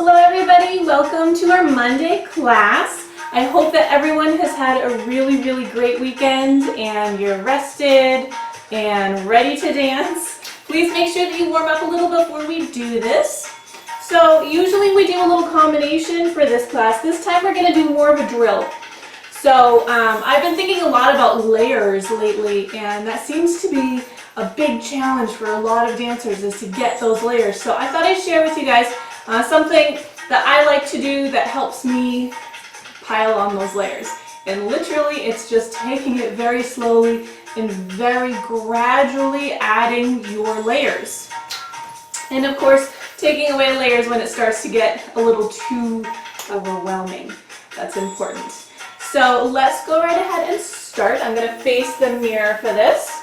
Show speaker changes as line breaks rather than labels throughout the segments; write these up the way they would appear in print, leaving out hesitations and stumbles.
Hello everybody, welcome to our Monday class. I hope that everyone has had a really great weekend and you're rested and ready to dance. Please make sure that you warm up a little before we do this. So usually we do a little combination for this class. This time we're going to do more of a drill. So I've been thinking a lot about layers lately, and that seems to be a big challenge for a lot of dancers, is to get those layers. So I thought I'd share with you guys something that I like to do that helps me pile on those layers. And literally it's just taking it very slowly and very gradually adding your layers. And of course, taking away layers when it starts to get a little too overwhelming. That's important. So let's go right ahead and start. I'm going to face the mirror for this.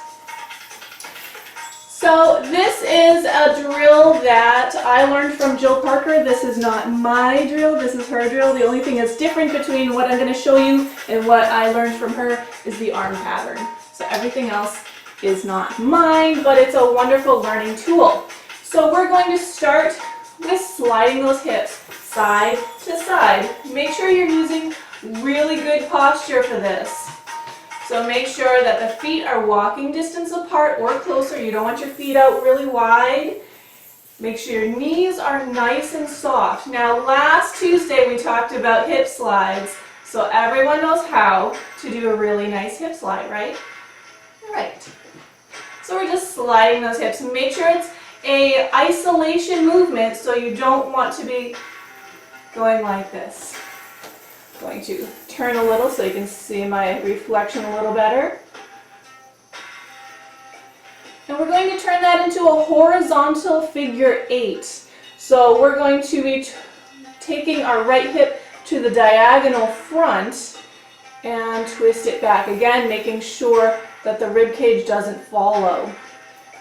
So this is a drill that I learned from Jill Parker. This is not my drill, this is her drill. The only thing that's different between what I'm going to show you and what I learned from her is the arm pattern. So everything else is not mine, but it's a wonderful learning tool. So we're going to start with sliding those hips side to side. Make sure you're using really good posture for this. So make sure that the feet are walking distance apart or closer. You don't want your feet out really wide. Make sure your knees are nice and soft. Now last Tuesday we talked about hip slides, so everyone knows how to do a really nice hip slide, right? Right. So we're just sliding those hips. Make sure it's a isolation movement, so you don't want to be going like this. Going to turn a little so you can see my reflection a little better. And we're going to turn that into a horizontal figure 8. So we're going to be taking our right hip to the diagonal front and twist it back. Again, making sure that the rib cage doesn't follow.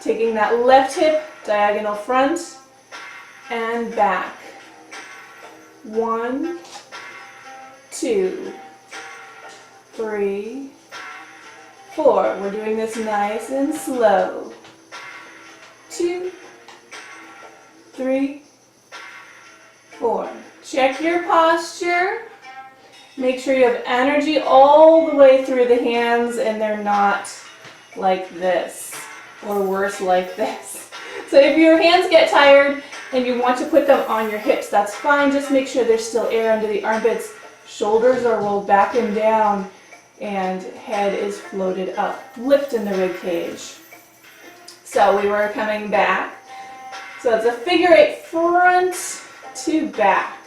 Taking that left hip, diagonal front and back. 1, 2, 3, 4. We're doing this nice and slow. 2, 3, 4. Check your posture. Make sure you have energy all the way through the hands and they're not like this, or worse, like this. So if your hands get tired and you want to put them on your hips, that's fine. Just make sure there's still air under the armpits. Shoulders are rolled back and down, and head is floated up. Lift in the rib cage. So we were coming back. So it's a figure 8 front to back.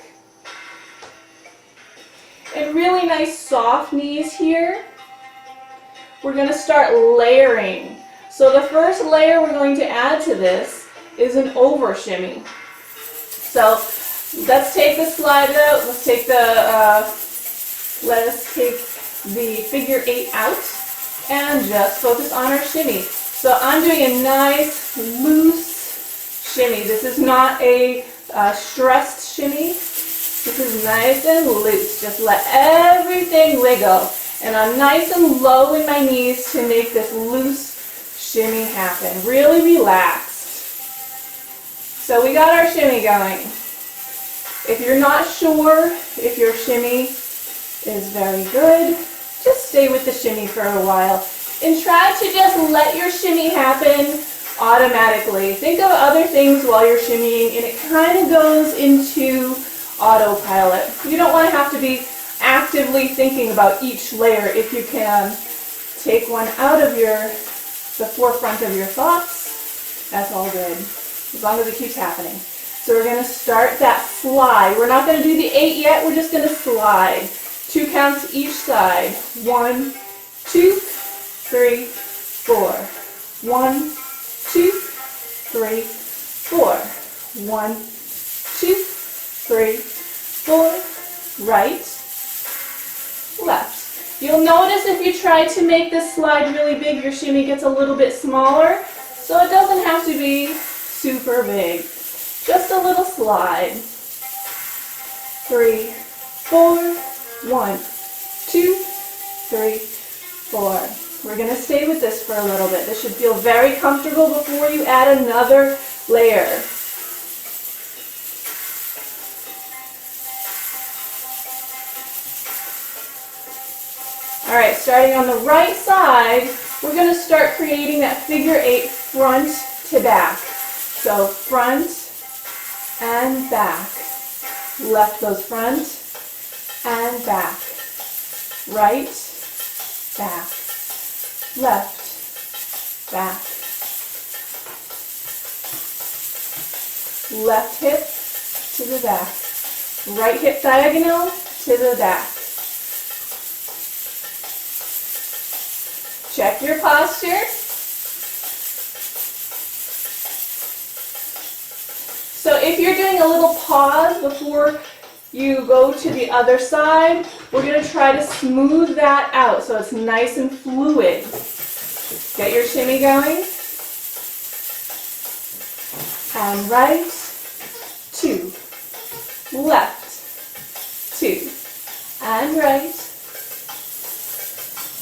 And really nice soft knees here. We're going to start layering. So the first layer we're going to add to this is an over shimmy. So let's take the slide out. Let's take let us take the figure 8 out and just focus on our shimmy. So I'm doing a nice loose shimmy. This is not a stressed shimmy. This is nice and loose. Just let everything wiggle. And I'm nice and low in my knees to make this loose shimmy happen. Really relaxed. So we got our shimmy going. If you're not sure if your shimmy is very good, just stay with the shimmy for a while and try to just let your shimmy happen automatically. Think of other things while you're shimmying and it kind of goes into autopilot. You don't want to have to be actively thinking about each layer. If you can take one out of the forefront of your thoughts, that's all good, as long as it keeps happening. So we're going to start that slide. We're not going to do the 8 yet, we're just going to slide. 2 counts each side. 1, 2, 3, 4. 1, 2, 3, 4. 1, 2, 3, 4. Right, left. You'll notice if you try to make this slide really big, your shimmy gets a little bit smaller. So it doesn't have to be super big. Just a little slide. 3, 4. 1, 2, 3, 4. We're going to stay with this for a little bit. This should feel very comfortable before you add another layer. All right, starting on the right side, we're going to start creating that figure 8 front to back. So front and back. Left goes front and back. Right, back. Left, back. Left hip to the back. Right hip diagonal to the back. Check your posture. So if you're doing a little pause before you go to the other side, we're going to try to smooth that out so it's nice and fluid. Get your shimmy going. And right, 2, left, 2, and right,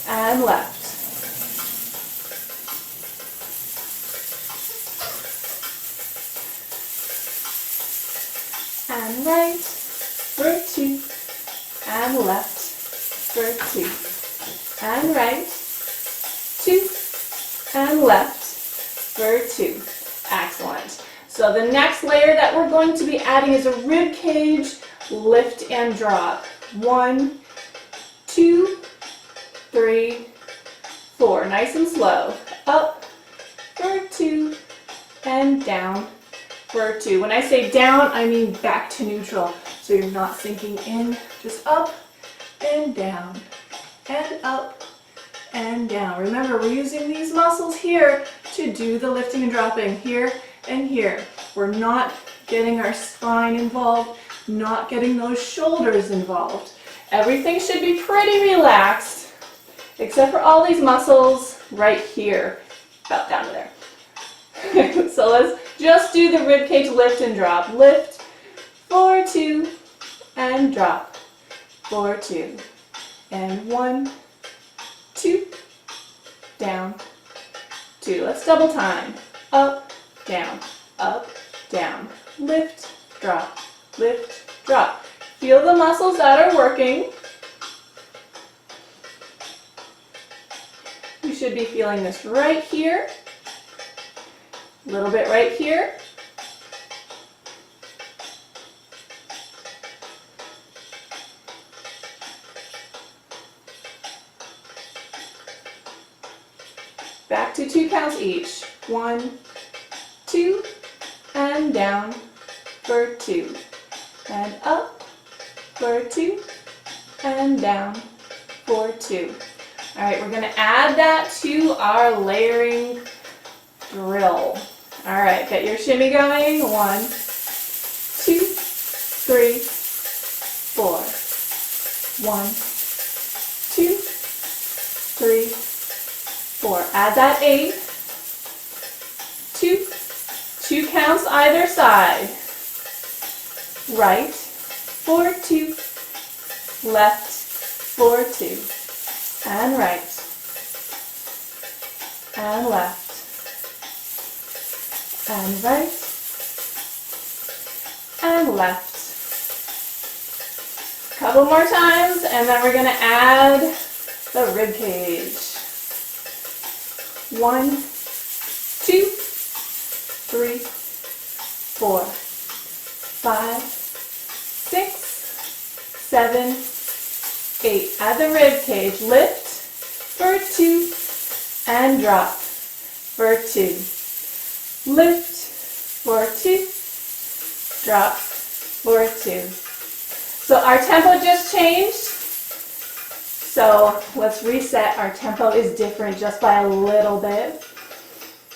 and left. And right, for 2, and left, for 2, and right, 2, and left, for 2. Excellent. So the next layer that we're going to be adding is a rib cage lift and drop. 1, 2, 3, 4. Nice and slow. Up for 2 and down for 2. When I say down, I mean back to neutral. So you're not sinking in, just up and down and up and down. Remember, we're using these muscles here to do the lifting and dropping here and here. We're not getting our spine involved, not getting those shoulders involved. Everything should be pretty relaxed, except for all these muscles right here, about down to there. So let's just do the rib cage lift and drop. Lift for 2 and drop for 2. And 1, 2, down, 2. Let's double time. Up, down, lift, drop, drop. Feel the muscles that are working. You should be feeling this right here, a little bit right here. Back to 2 counts each. 1, 2, and down for 2, and up for 2, and down for 2. All right, we're going to add that to our layering drill. All right, get your shimmy going. 1, 2, 3, 4. 1, 2, 3, 4. Add that 8. 2 counts either side. Right for 2, left for 2, and right, and left, and right, and left. Couple more times, and then we're going to add the rib cage. 1, 2, 3, 4, 5, 6, 7, 8. Add the rib cage. Lift for 2 and drop for 2. Lift for 2, drop for 2. So our tempo just changed. So let's reset. Our tempo is different just by a little bit.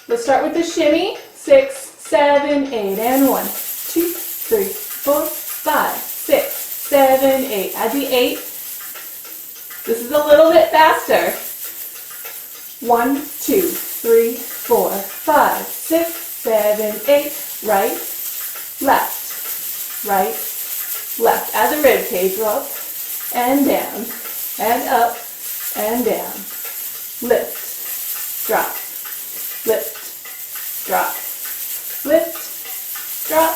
Let's start with the shimmy. 6, 7, 8, and 1, 2, 3, 4, 5, 6, 7, 8. Add the 8. This is a little bit faster. 1, 2, 3, 4, 5, 6, 7, 8. Right, left, right, left. Add the rib cage. Up and down, and up and down. Lift, drop, lift, drop, lift, drop,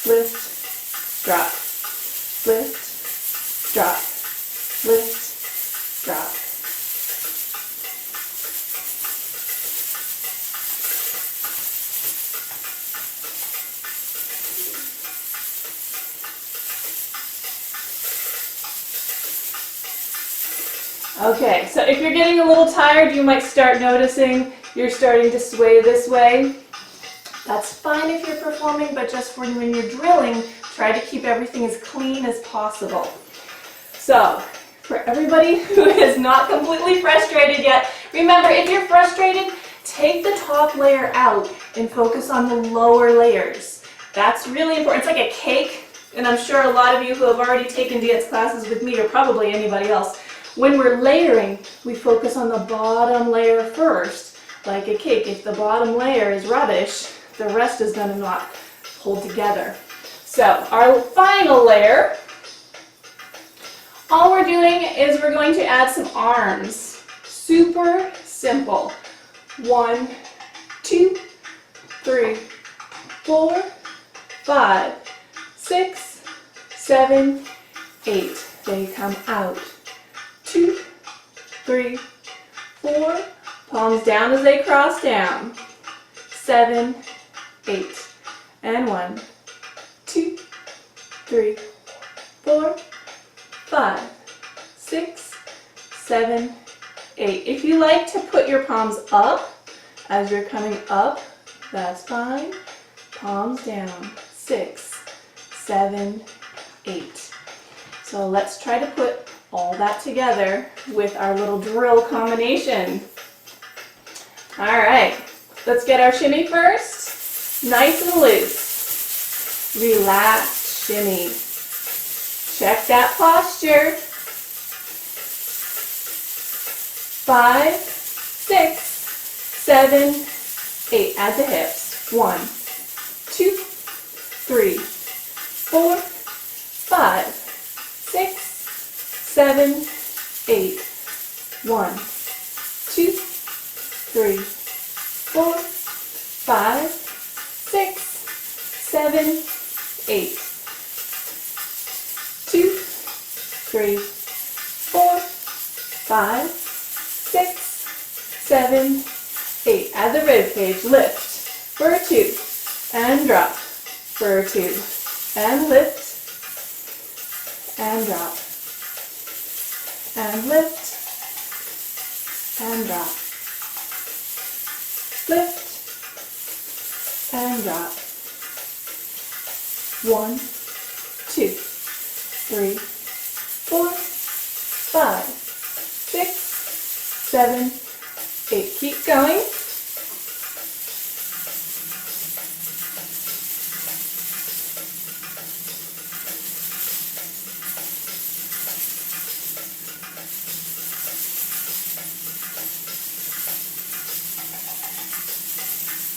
lift, drop, lift, drop, lift, drop. Okay, so if you're getting a little tired, you might start noticing you're starting to sway this way. That's fine if you're performing, but just when you're drilling, try to keep everything as clean as possible. So, for everybody who is not completely frustrated yet, remember, if you're frustrated, take the top layer out and focus on the lower layers. That's really important. It's like a cake, and I'm sure a lot of you who have already taken dance classes with me, or probably anybody else, when we're layering, we focus on the bottom layer first, like a cake. If the bottom layer is rubbish, the rest is going to not hold together. So our final layer, all we're doing is we're going to add some arms. Super simple. 1, 2, 3, 4, 5, 6, 7, 8. They come out. 2, 3, 4. Palms down as they cross down. 7, 8. And 1, 2, 3, 4, 5, 6, 7, 8. If you like to put your palms up as you're coming up, that's fine. Palms down. 6, 7, 8. So let's try to put all that together with our little drill combination. All right, let's get our shimmy first. Nice and loose. Relaxed shimmy. Check that posture. 5, 6, 7, 8. Add the hips. 1, 2, 3, 4, 5, 6, 7, 8. 1, 2, 3, 4, 5, 6, 7, 8. 2, 3, 4, 5, 6, 7, 8. Add the rib cage. Lift for 2 and drop for 2 and lift and drop and lift and drop. Lift and drop. 1, 2, 3, 4, 5, 6, 7, 8. Keep going.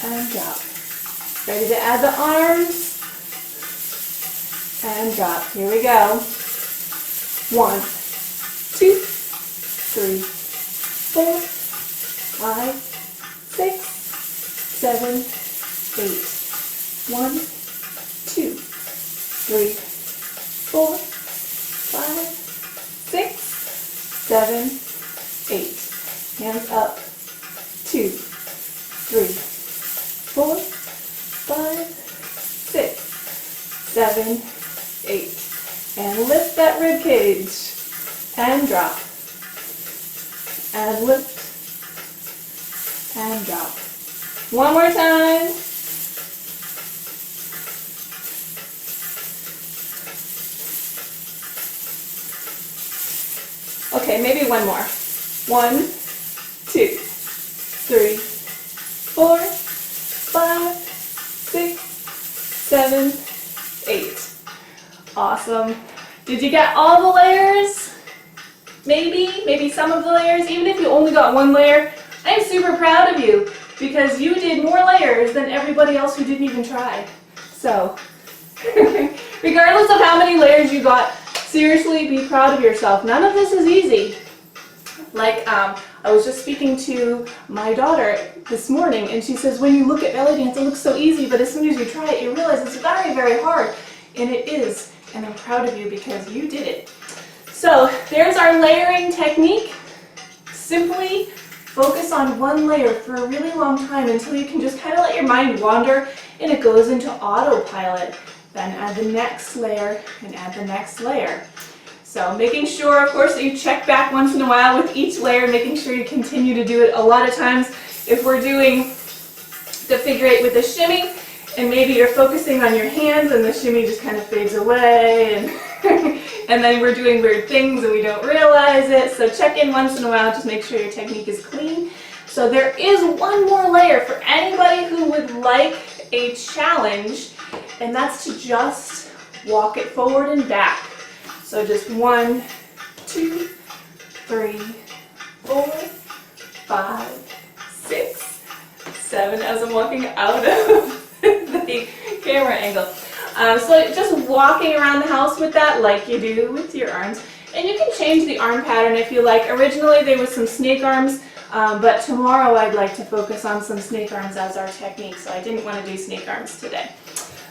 And drop. Ready to add the arms? And drop. Here we go. 1, 2, 3, 4, 5, 6, 7, 8. 1, 2, 3, 4, 5, 6, 7, 8. Hands up. 2, 3, 4, 5, 6, 7, 8. And lift that rib cage. And drop. And lift. And drop. One more time. Okay, maybe one more. 1, 2, 3, 4, 5, 6, 7, 8. Awesome. Did you get all the layers? Maybe some of the layers. Even if you only got one layer, I'm super proud of you because you did more layers than everybody else who didn't even try. So, regardless of how many layers you got, seriously, be proud of yourself. None of this is easy. Like, I was just speaking to my daughter this morning, and she says, when you look at belly dance, it looks so easy, but as soon as you try it, you realize it's very, very hard. And it is, and I'm proud of you because you did it. So, there's our layering technique. Simply focus on one layer for a really long time until you can just kind of let your mind wander, and it goes into autopilot. Then add the next layer, and add the next layer. So making sure, of course, that you check back once in a while with each layer, making sure you continue to do it. A lot of times, if we're doing the figure 8 with the shimmy, and maybe you're focusing on your hands and the shimmy just kind of fades away, and and then we're doing weird things and we don't realize it. So check in once in a while, just make sure your technique is clean. So there is one more layer for anybody who would like a challenge, and that's to just walk it forward and back. So just 1, 2, 3, 4, 5, 6, 7 as I'm walking out of the camera angle. So just walking around the house with that like you do with your arms. And you can change the arm pattern if you like. Originally there was some snake arms, but tomorrow I'd like to focus on some snake arms as our technique, so I didn't want to do snake arms today.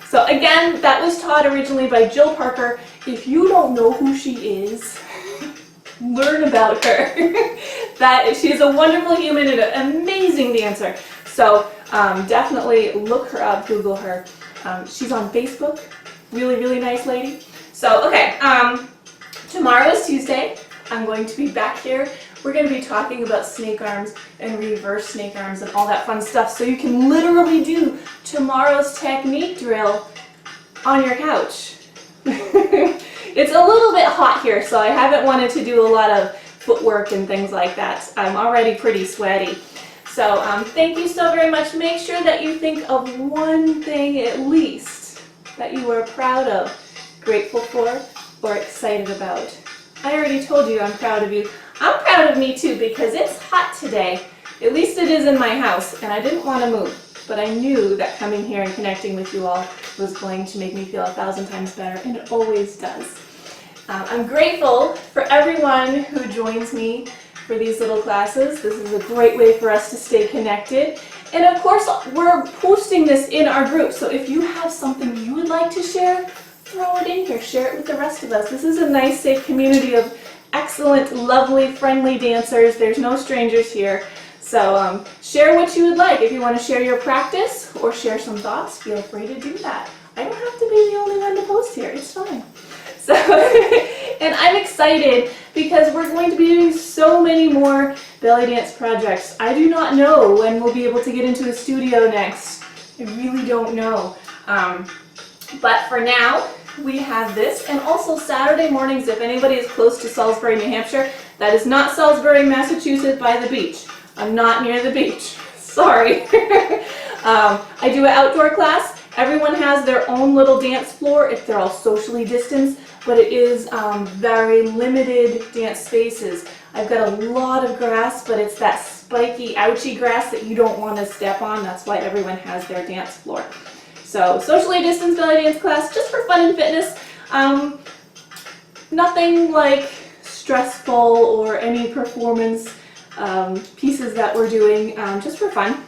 So again, that was taught originally by Jill Parker. If you don't know who she is, learn about her. She's a wonderful human and an amazing dancer. So definitely look her up, Google her. She's on Facebook, really, really nice lady. So, okay, tomorrow is Tuesday. I'm going to be back here. We're going to be talking about snake arms and reverse snake arms and all that fun stuff. So you can literally do tomorrow's technique drill on your couch. It's a little bit hot here, so I haven't wanted to do a lot of footwork and things like that. I'm already pretty sweaty. So thank you so very much. Make sure that you think of one thing at least that you are proud of, grateful for, or excited about. I already told you I'm proud of you. I'm proud of me too because it's hot today. At least it is in my house, and I didn't want to move. But I knew that coming here and connecting with you all was going to make me feel 1,000 times better, and it always does. I'm grateful for everyone who joins me for these little classes. This is a great way for us to stay connected. And of course, we're posting this in our group, so if you have something you would like to share, throw it in here, share it with the rest of us. This is a nice, safe community of excellent, lovely, friendly dancers. There's no strangers here. So share what you would like. If you want to share your practice or share some thoughts, feel free to do that. I don't have to be the only one to post here, it's fine. So, and I'm excited because we're going to be doing so many more belly dance projects. I do not know when we'll be able to get into a studio next. I really don't know. But for now, we have this, and also Saturday mornings, if anybody is close to Salisbury, New Hampshire, that is not Salisbury, Massachusetts by the beach. I'm not near the beach. Sorry. I do an outdoor class. Everyone has their own little dance floor if they're all socially distanced, but it is very limited dance spaces. I've got a lot of grass, but it's that spiky, ouchy grass that you don't want to step on. That's why everyone has their dance floor. So, socially distanced belly dance class, just for fun and fitness. Nothing like stressful or any performance pieces that we're doing, just for fun.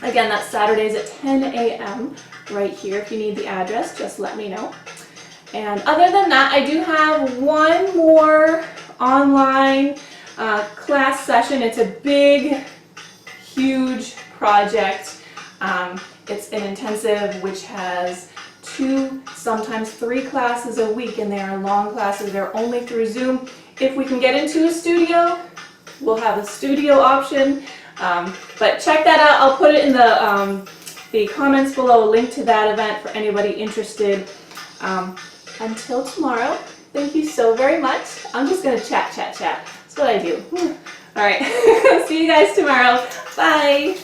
Again, that's Saturdays at 10 a.m. right here. If you need the address, just let me know. And other than that, I do have one more online class session. It's a big, huge project. It's an intensive which has 2, sometimes 3 classes a week, and they are long classes. They're only through Zoom. If we can get into a studio, we'll have a studio option. But check that out. I'll put it in the comments below, a link to that event for anybody interested. Until tomorrow, thank you so very much. I'm just going to chat. That's what I do. All right. See you guys tomorrow. Bye.